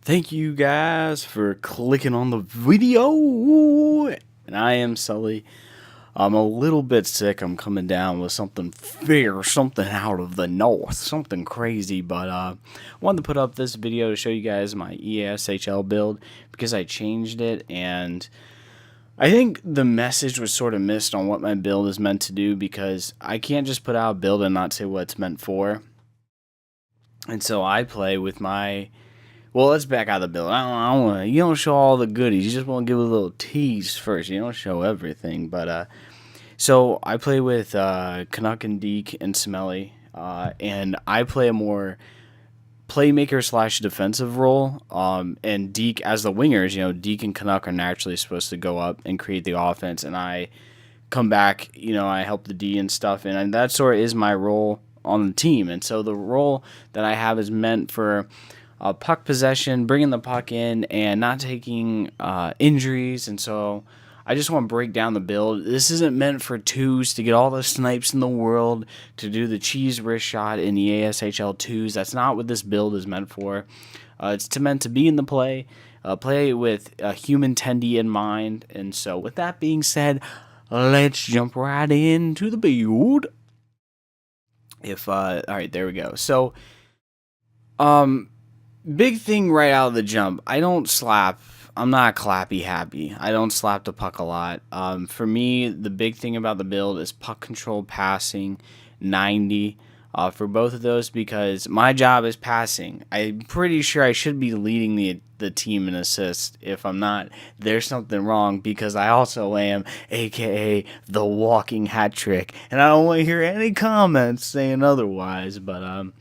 Thank you guys for clicking on the video. And I am Sully. I'm a little bit sick. I'm coming down with something fierce, something out of the north, something crazy. But I wanted to put up this video to show you guys my EASHL build because I changed it, and I think the message was sort of missed on what my build is meant to do, because I can't just put out a build and not say what it's meant for. And so I play with my... Well, let's back out of the build. You don't show all the goodies. You just want to give a little tease first. You don't show everything. But so I play with Canuck and Deke and Smelly, and I play a more playmaker / defensive role. And Deke as the wingers. Deke and Canuck are naturally supposed to go up and create the offense, and I come back. I help the D and stuff, and that sort of is my role on the team. And so the role that I have is meant for puck possession, bringing the puck in, and not taking injuries. And so I just want to break down the build. This isn't meant for twos to get all the snipes in the world, to do the cheese wrist shot in the ASHL twos. That's not what this build is meant for. It's meant to be in the play with a human tendy in mind. And so with that being said, let's jump right into the build. All right, there we go. So big thing right out of the jump, I don't slap. I'm not clappy happy. I don't slap the puck a lot. For me, the big thing about the build is puck control, passing, 90 for both of those, because my job is passing. I'm pretty sure I should be leading the team in assists. If I'm not, there's something wrong, because I also am aka the walking hat trick, and I don't want to hear any comments saying otherwise. But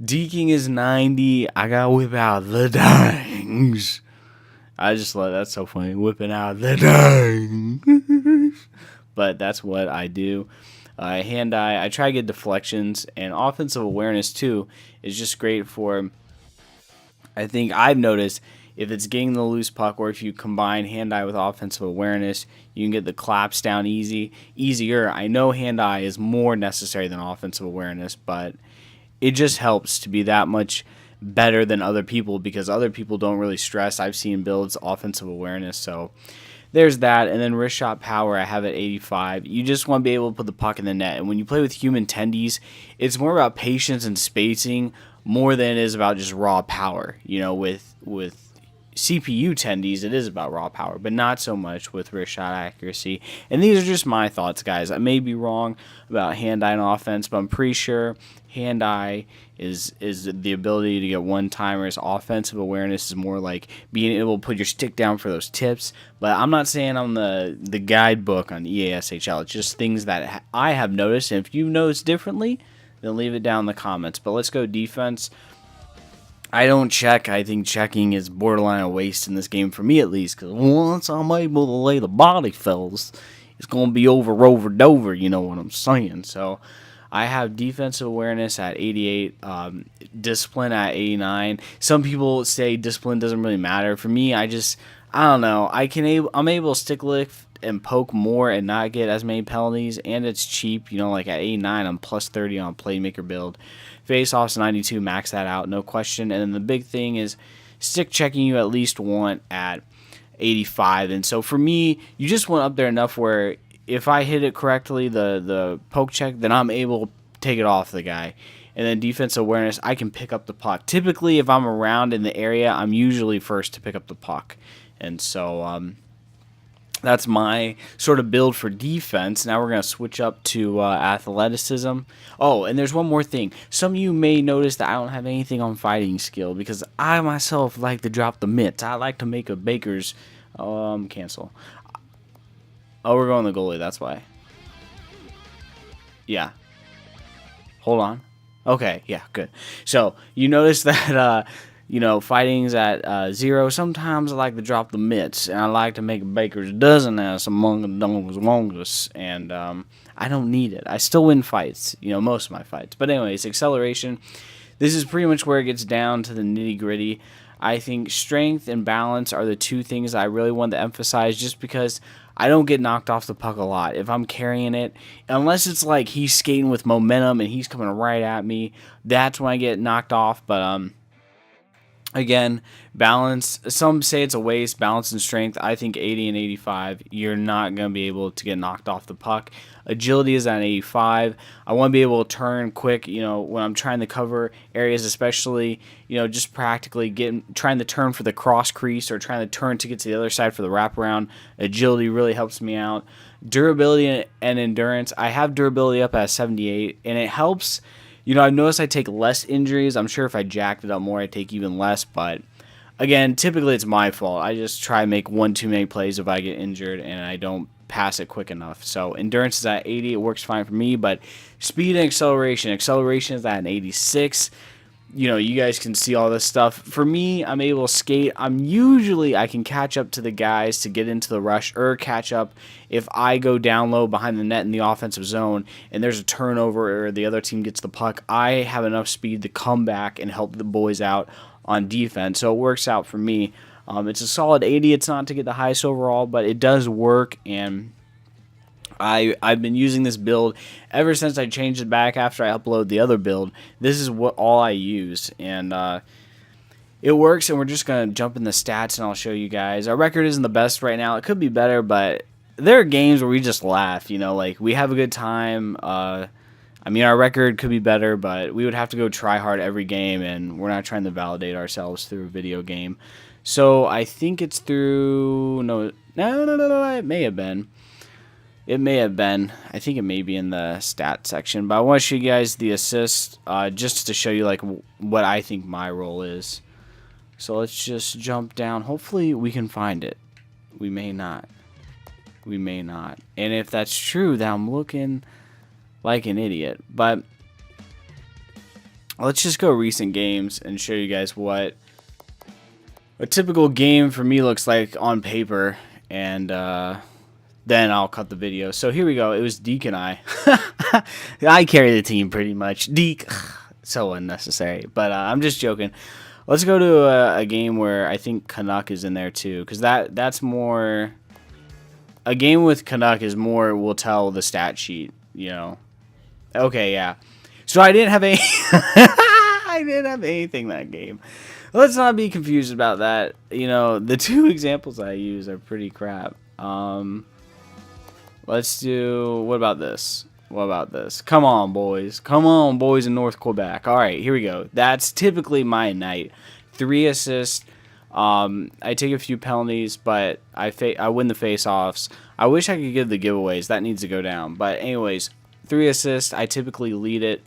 deking is 90. I gotta whip out the dangs. I just love that's so funny, whipping out the dangs. But that's what I do. Hand eye. I try to get deflections, and offensive awareness too is just great for. I think I've noticed if it's getting the loose puck, or if you combine hand eye with offensive awareness, you can get the claps down easier. I know hand eye is more necessary than offensive awareness, but it just helps to be that much better than other people, because other people don't really stress. I've seen builds offensive awareness, so there's that. And then wrist shot power, I have at 85. You just want to be able to put the puck in the net. And when you play with human tendies, it's more about patience and spacing more than it is about just raw power. With CPU tendies, it is about raw power, but not so much with wrist shot accuracy. And these are just my thoughts, guys. I may be wrong about hand-eye and offense, but I'm pretty sure hand-eye is the ability to get one-timers. Offensive awareness is more like being able to put your stick down for those tips. But I'm not saying I'm the guidebook on EASHL. It's just things that I have noticed, and if you notice differently, then leave it down in the comments. But let's go defense. I don't check. I think checking is borderline a waste in this game, for me at least, because once I'm able to lay the body, fellas, it's going to be over, you know what I'm saying. So I have defensive awareness at 88, discipline at 89. Some people say discipline doesn't really matter. For me, I don't know. I'm able to stick lift and poke more and not get as many penalties, and it's cheap. Like at 89, I'm plus 30 on Playmaker build. Face-offs 92, max that out, no question. And then the big thing is stick checking you at least want at 85. And so for me, you just want up there enough where if I hit it correctly, the poke check, then I'm able to take it off the guy. And then defensive awareness, I can pick up the puck. Typically, if I'm around in the area, I'm usually first to pick up the puck. And so that's my sort of build for defense. Now we're going to switch up to athleticism. Oh, and there's one more thing. Some of you may notice that I don't have anything on fighting skill, because I myself like to drop the mitts. I like to make a baker's cancel. Oh, we're going the goalie, that's why. Yeah. Hold on. Okay, yeah, good. So you notice that fighting's at 0. Sometimes I like to drop the mitts, and I like to make a baker's dozen ass among the longest, and I don't need it. I still win fights, most of my fights. But anyways, acceleration. This is pretty much where it gets down to the nitty-gritty. I think strength and balance are the two things I really want to emphasize, just because I don't get knocked off the puck a lot. If I'm carrying it, unless it's like he's skating with momentum and he's coming right at me, that's when I get knocked off. But Again, balance. Some say it's a waste. Balance and strength. I think 80 and 85. You're not going to be able to get knocked off the puck. Agility is at 85. I want to be able to turn quick. When I'm trying to cover areas, especially just practically trying to turn for the cross crease or trying to turn to get to the other side for the wraparound. Agility really helps me out. Durability and endurance. I have durability up at 78, and it helps. I've noticed I take less injuries. I'm sure if I jacked it up more, I'd take even less. But, again, typically it's my fault. I just try to make one too many plays if I get injured and I don't pass it quick enough. So, endurance is at 80. It works fine for me. But speed and acceleration. Acceleration is at an 86. You guys can see all this stuff. For me, I'm able to skate. I can catch up to the guys to get into the rush or catch up if I go down low behind the net in the offensive zone and there's a turnover or the other team gets the puck. I have enough speed to come back and help the boys out on defense. So it works out for me. It's a solid 80. It's not to get the highest overall, but it does work, and I've been using this build ever since I changed it back after I upload the other build. This is all I use, and it works. And we're just gonna jump in the stats, and I'll show you guys. Our record isn't the best right now. It could be better, but there are games where we just laugh. Like we have a good time. Our record could be better, but we would have to go try hard every game, and we're not trying to validate ourselves through a video game. So I think it's through no. It may have been. I think it may be in the stat section, but I want to show you guys the assist just to show you like what I think my role is. So let's just jump down. Hopefully we can find it. We may not. And if that's true, then I'm looking like an idiot. But let's just go recent games and show you guys what a typical game for me looks like on paper, and then I'll cut the video. So here we go. It was Deke and I. I carry the team pretty much. Deke, so unnecessary. But I'm just joking. Let's go to a game where I think Canuck is in there too, because that's more. A game with Canuck is more. Will tell the stat sheet. Okay, yeah. So I didn't have any. I didn't have anything that game. Let's not be confused about that. The two examples I use are pretty crap. Let's do, what about this? Come on, boys. In North Quebec. All right, here we go. That's typically my night. 3 assists. I take a few penalties, but I win the face-offs. I wish I could give the giveaways. That needs to go down. But anyways, 3 assists. I typically lead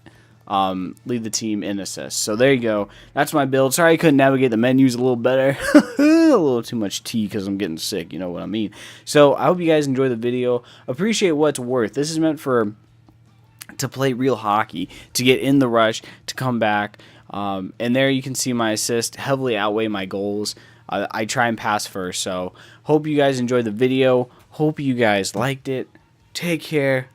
the team in assists. So there you go. That's my build. Sorry I couldn't navigate the menus a little better. A little too much tea because I'm getting sick. You know what I mean. So I hope you guys enjoy the video. Appreciate what it's worth. This is meant to play real hockey, to get in the rush, to come back. And there you can see my assists heavily outweigh my goals. I try and pass first. So hope you guys enjoyed the video. Hope you guys liked it. Take care.